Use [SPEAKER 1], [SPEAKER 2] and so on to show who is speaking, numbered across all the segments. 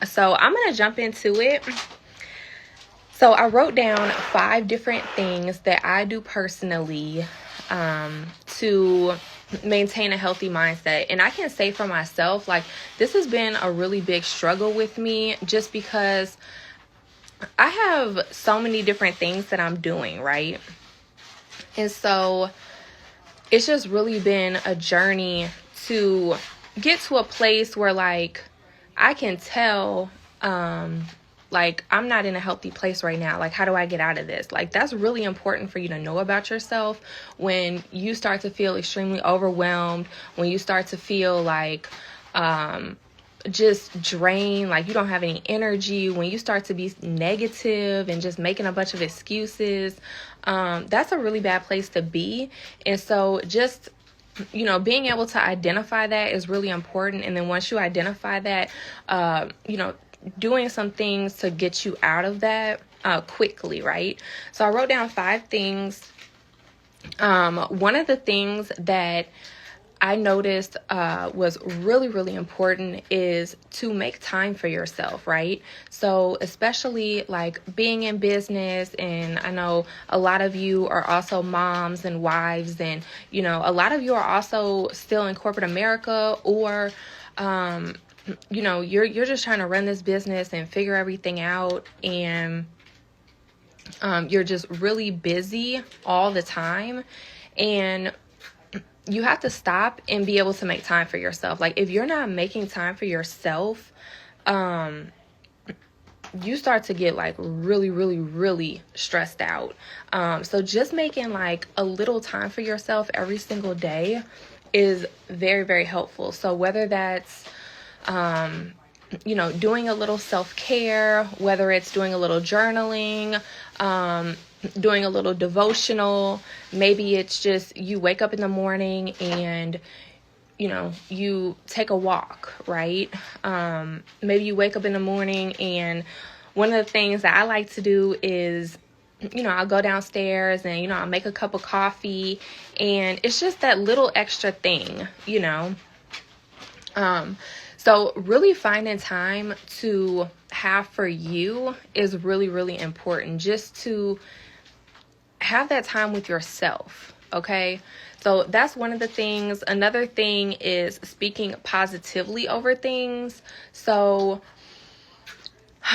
[SPEAKER 1] So I'm going to jump into it. So I wrote down 5 different things that I do personally to maintain a healthy mindset. And I can say for myself, like, this has been a really big struggle with me just because I have so many different things that I'm doing, right? And so it's just really been a journey to get to a place where, like, I can tell, like, I'm not in a healthy place right now. Like, how do I get out of this? Like, that's really important for you to know about yourself when you start to feel extremely overwhelmed, when you start to feel like, just drained, like you don't have any energy, when you start to be negative and just making a bunch of excuses, that's a really bad place to be. And so just, being able to identify that is really important. And then once you identify that, doing some things to get you out of that quickly, right? So I wrote down 5 things. One of the things that I noticed was really, really important is to make time for yourself, right? So especially like being in business, and I know a lot of you are also moms and wives, and, a lot of you are also still in corporate America, or, you're just trying to run this business and figure everything out, and you're just really busy all the time. And you have to stop and be able to make time for yourself. Like, if you're not making time for yourself, you start to get like really, really, really stressed out. So just making like a little time for yourself every single day is very, very helpful. So whether that's, doing a little self-care, whether it's doing a little journaling, doing a little devotional, maybe it's just you wake up in the morning and, you take a walk, right? Maybe you wake up in the morning, and one of the things that I like to do is, I'll go downstairs and, I'll make a cup of coffee, and it's just that little extra thing, So really finding time to have for you is really, really important, just to have that time with yourself, okay? So that's one of the things. Another thing is speaking positively over things. So,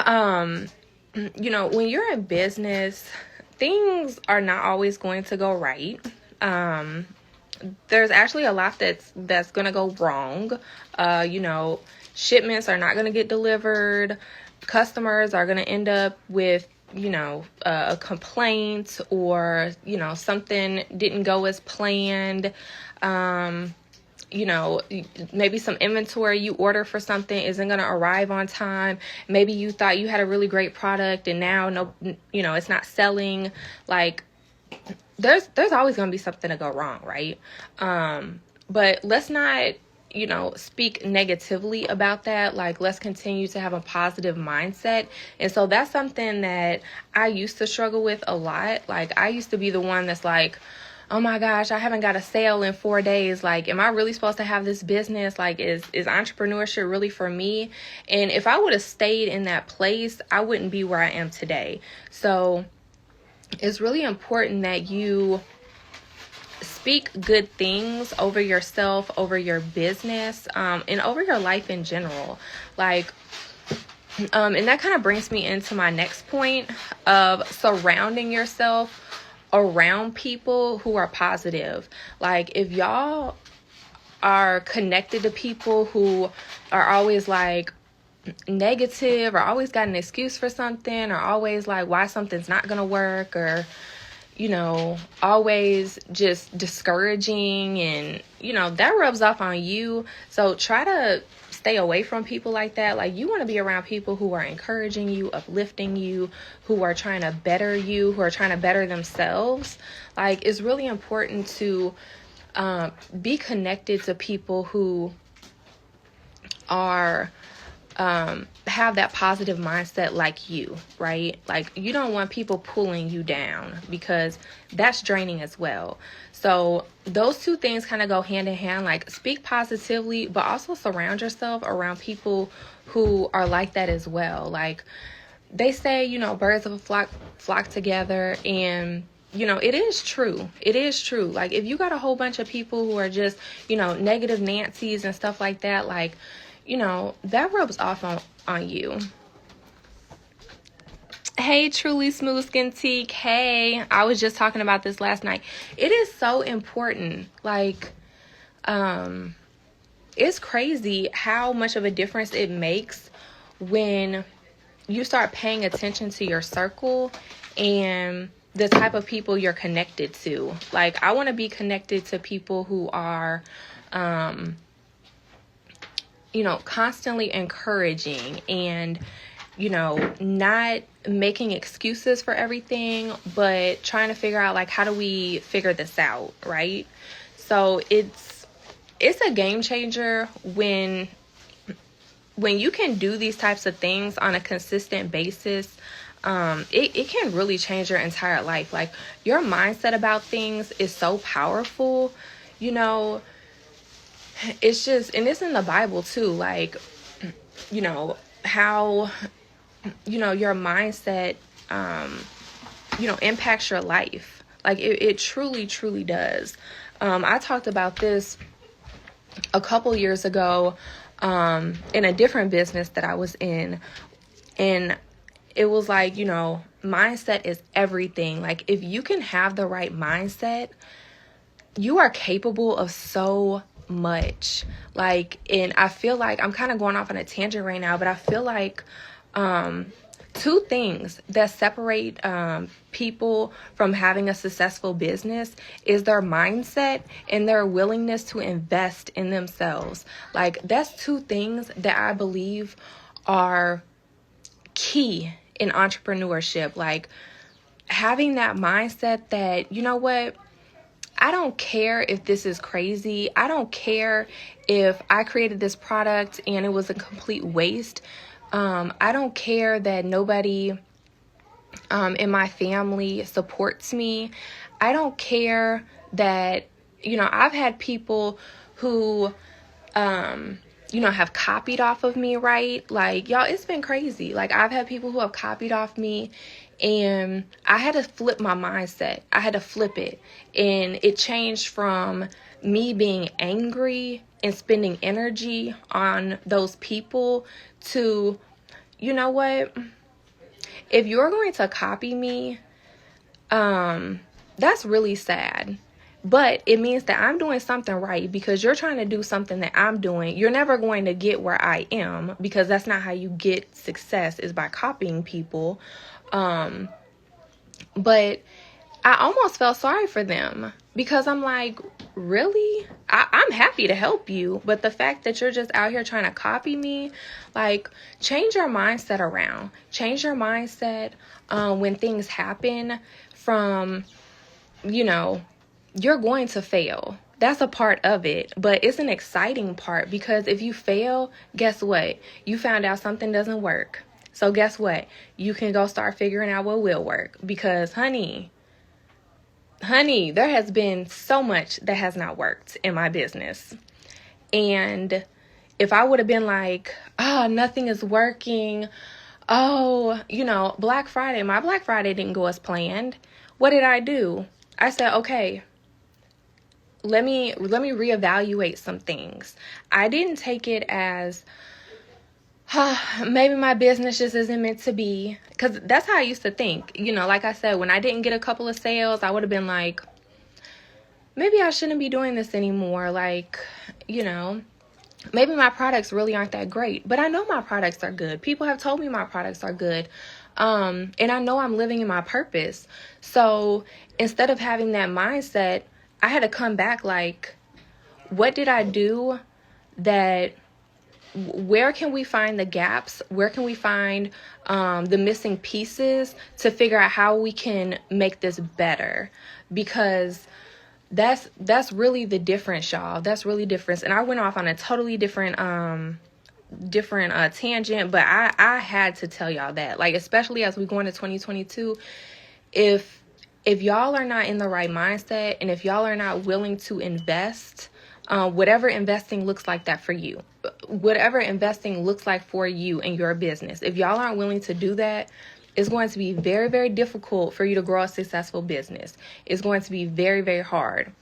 [SPEAKER 1] when you're in business, things are not always going to go right. There's actually a lot that's going to go wrong. Shipments are not going to get delivered. Customers are going to end up with, a complaint, or, something didn't go as planned. Maybe some inventory you order for something isn't going to arrive on time. Maybe you thought you had a really great product and now it's not selling. Like, there's always going to be something to go wrong, right? But let's not, speak negatively about that. Like, let's continue to have a positive mindset. And so that's something that I used to struggle with a lot. Like, I used to be the one that's like, oh my gosh, I haven't got a sale in 4 days. Like, am I really supposed to have this business? Like, is entrepreneurship really for me? And if I would have stayed in that place, I wouldn't be where I am today. So it's really important that you speak good things over yourself, over your business, and over your life in general. Like, and that kind of brings me into my next point of surrounding yourself around people who are positive. Like, if y'all are connected to people who are always like negative, or always got an excuse for something, or always like why something's not gonna work, or always just discouraging, and that rubs off on you. So try to stay away from people like that. Like, you want to be around people who are encouraging you, uplifting you, who are trying to better you, who are trying to better themselves. Like, it's really important to be connected to people who are have that positive mindset like you, right? Like, you don't want people pulling you down, because that's draining as well. So those two things kind of go hand in hand. Like, speak positively, but also surround yourself around people who are like that as well. Like, they say, you know, birds of a flock together, and it is true. It is true. Like, if you got a whole bunch of people who are just, negative Nancy's and stuff like that, like, that rubs off on you. Hey, Truly Smooth Skin Teak. Hey, I was just talking about this last night. It is so important. Like, it's crazy how much of a difference it makes when you start paying attention to your circle and the type of people you're connected to. Like, I want to be connected to people who are, constantly encouraging and, not making excuses for everything, but trying to figure out, like, how do we figure this out, right? So it's a game changer when you can do these types of things on a consistent basis. It can really change your entire life. Like, your mindset about things is so powerful, it's just, and it's in the Bible too, like, how, your mindset, impacts your life. Like, it truly, truly does. I talked about this a couple years ago, in a different business that I was in, and it was like, mindset is everything. Like, if you can have the right mindset, you are capable of so much. Like, and I feel like I'm kind of going off on a tangent right now, but I feel like two things that separate people from having a successful business is their mindset and their willingness to invest in themselves. Like, that's two things that I believe are key in entrepreneurship. Like, having that mindset that, I don't care if this is crazy. I don't care if I created this product and it was a complete waste. I don't care that nobody in my family supports me. I don't care that, I've had people who, have copied off of me, right? Like, y'all, it's been crazy. Like, I've had people who have copied off me, and I had to flip my mindset. I had to flip it. And it changed from me being angry and spending energy on those people to, you know what? If you're going to copy me, that's really sad. But it means that I'm doing something right, because you're trying to do something that I'm doing. You're never going to get where I am, because that's not how you get success, is by copying people. But I almost felt sorry for them, because I'm like, really? I'm happy to help you, but the fact that you're just out here trying to copy me, like, change your mindset around. Change your mindset when things happen from, you're going to fail. That's a part of it, but it's an exciting part, because if you fail, guess what? You found out something doesn't work. So guess what? You can go start figuring out what will work, because honey, there has been so much that has not worked in my business. And if I would have been like, nothing is working. Black Friday, my Black Friday didn't go as planned. What did I do? I said, okay, let me reevaluate some things. I didn't take it as, maybe my business just isn't meant to be, because that's how I used to think. Like I said, when I didn't get a couple of sales, I would have been like, maybe I shouldn't be doing this anymore. Like, maybe my products really aren't that great, but I know my products are good. People have told me my products are good. And I know I'm living in my purpose. So instead of having that mindset, I had to come back like, what did I do where can we find the gaps? Where can we find the missing pieces to figure out how we can make this better? Because that's really the difference, y'all. That's really different. And I went off on a totally different different tangent, but I had to tell y'all that, like, especially as we go into 2022, if y'all are not in the right mindset, and if y'all are not willing to invest, whatever investing looks like that for you, whatever investing looks like for you and your business, if y'all aren't willing to do that, it's going to be very, very difficult for you to grow a successful business. It's going to be very, very hard.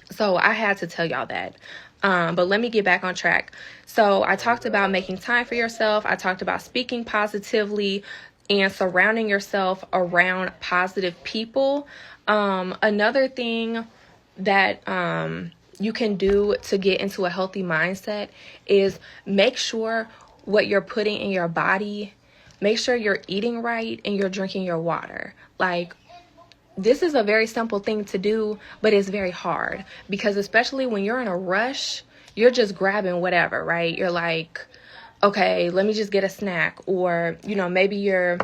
[SPEAKER 1] So I had to tell y'all that. But let me get back on track. So I talked about making time for yourself. I talked about speaking positively and surrounding yourself around positive people. Another thing that you can do to get into a healthy mindset is make sure what you're putting in your body, make sure you're eating right and you're drinking your water. Like, this is a very simple thing to do, but it's very hard because especially when you're in a rush, you're just grabbing whatever, right? You're like, okay, let me just get a snack, or, maybe you're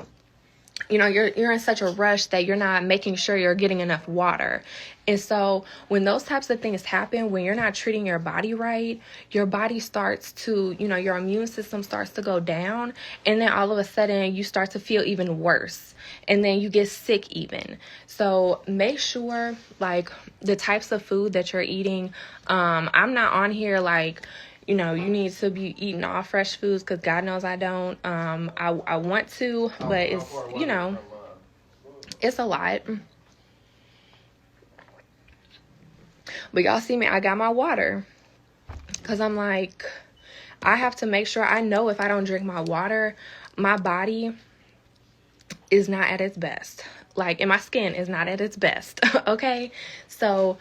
[SPEAKER 1] in such a rush that you're not making sure you're getting enough water. And so when those types of things happen, when you're not treating your body right, your body starts to, your immune system starts to go down. And then all of a sudden you start to feel even worse. And then you get sick even. So make sure, like, the types of food that you're eating. I'm not on here like, you need to be eating all fresh foods, because God knows I don't. I want to, but it's, it's a lot. But y'all see me, I got my water, because I'm like, I have to make sure, I know if I don't drink my water, my body is not at its best. Like, and my skin is not at its best. Okay? So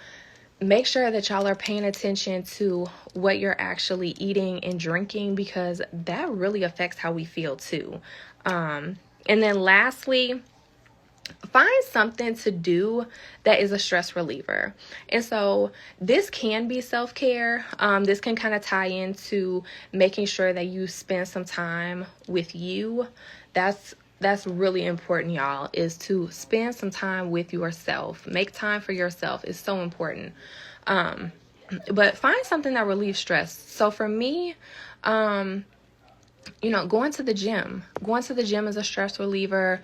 [SPEAKER 1] make sure that y'all are paying attention to what you're actually eating and drinking, because that really affects how we feel too. And then lastly, find something to do that is a stress reliever. And so this can be self-care. This can kind of tie into making sure that you spend some time with you. That's really important, y'all, is to spend some time with yourself. Make time for yourself is so important. But find something that relieves stress. So for me, going to the gym. Going to the gym is a stress reliever.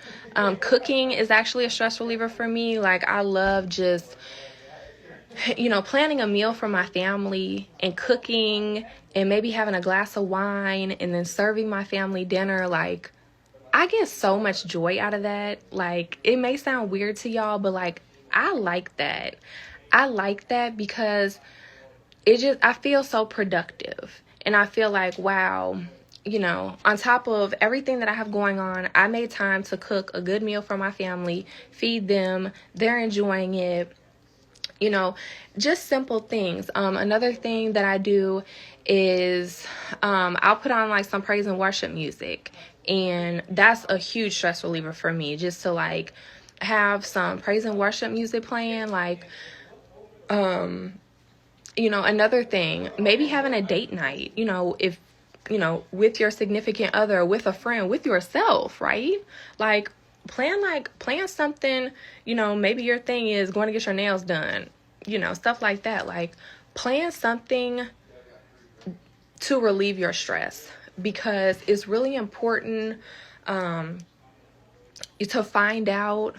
[SPEAKER 1] Cooking is actually a stress reliever for me. Like, I love just, planning a meal for my family and cooking and maybe having a glass of wine and then serving my family dinner. Like, I get so much joy out of that. Like, it may sound weird to y'all, but like, I like that. I like that because I feel so productive. And I feel like, wow, on top of everything that I have going on, I made time to cook a good meal for my family, feed them, they're enjoying it, just simple things. Another thing that I do is I'll put on like some praise and worship music, and that's a huge stress reliever for me, just to like have some praise and worship music playing. Like, another thing, maybe having a date night, if, with your significant other, with a friend, with yourself, right? Like, plan something, maybe your thing is going to get your nails done, stuff like that. Like, plan something to relieve your stress, because it's really important to find out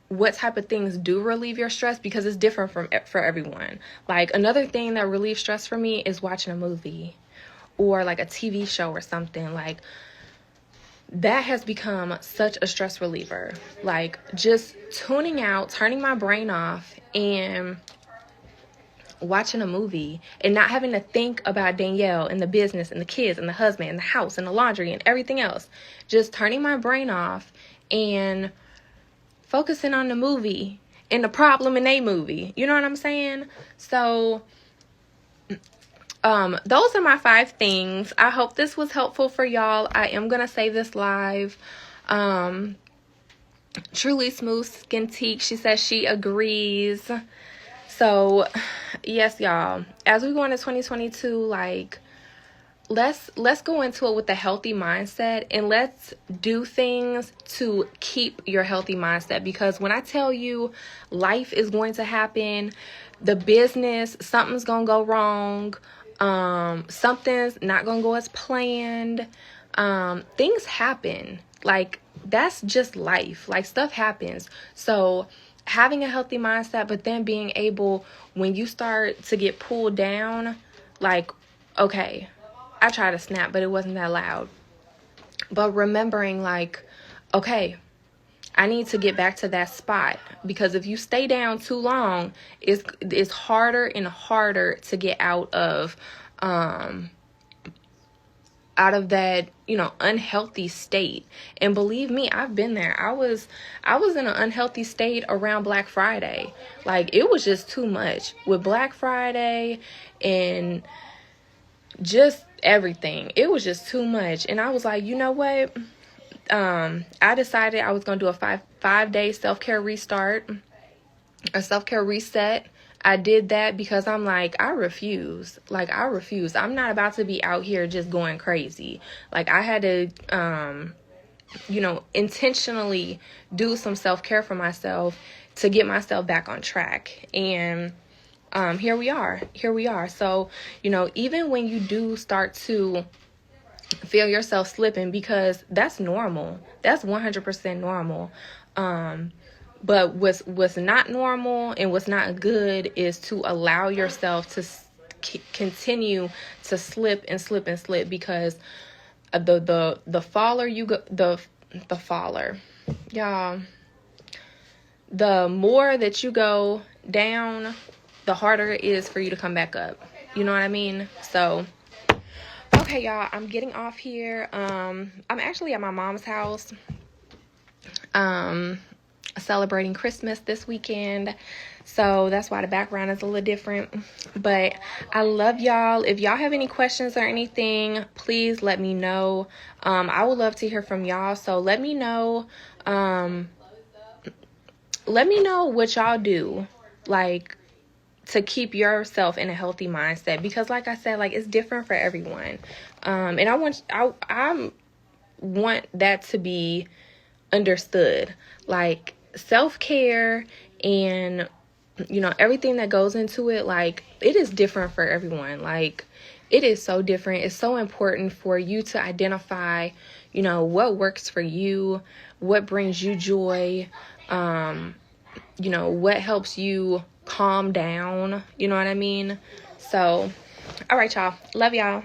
[SPEAKER 1] what type of things do relieve your stress, because it's different for everyone. Like, another thing that relieves stress for me is watching a movie or like a TV show or something. Like, that has become such a stress reliever. Like, just tuning out, turning my brain off and watching a movie and not having to think about Danielle and the business and the kids and the husband and the house and the laundry and everything else. Just turning my brain off and focusing on the movie and the problem in a movie. You know what I'm saying? So those are my 5 things. I hope this was helpful for y'all. I am going to save this live. Truly Smooth Skin Teak, she says she agrees. So, yes, y'all. As we go into 2022, like, let's go into it with a healthy mindset, and let's do things to keep your healthy mindset. Because when I tell you life is going to happen, the business, something's going to go wrong, something's not gonna go as planned. Things happen. Like, that's just life. Like, stuff happens. So having a healthy mindset, but then being able, when you start to get pulled down, like, okay, I tried to snap, but it wasn't that loud. But remembering, like, okay, I need to get back to that spot, because if you stay down too long, it's harder and harder to get out of that, unhealthy state. And believe me, I've been there. I was in an unhealthy state around Black Friday. Like, it was just too much with Black Friday and just everything. It was just too much. And I was like, you know what? I decided I was going to do a five-day self-care restart, a self-care reset. I did that because I'm like, I refuse. I'm not about to be out here just going crazy. Like, I had to, intentionally do some self-care for myself to get myself back on track. And here we are. So, even when you do start to feel yourself slipping, because that's normal. That's 100% normal. But what's not normal and what's not good is to allow yourself to continue to slip, because the faller you go, the faller, y'all, the more that you go down, the harder it is for you to come back up. You know what I mean? So, okay, y'all, I'm getting off here. I'm actually at my mom's house, celebrating Christmas this weekend. So that's why the background is a little different. But I love y'all. If y'all have any questions or anything, please let me know. I would love to hear from y'all. So let me know. Let me know what y'all do, like, to keep yourself in a healthy mindset, because like I said, like, it's different for everyone. And I want that to be understood. Like, self-care and, everything that goes into it, like, it is different for everyone. Like, it is so different. It's so important for you to identify, what works for you, what brings you joy, what helps you calm down, you know what I mean? So, all right, y'all. Love y'all.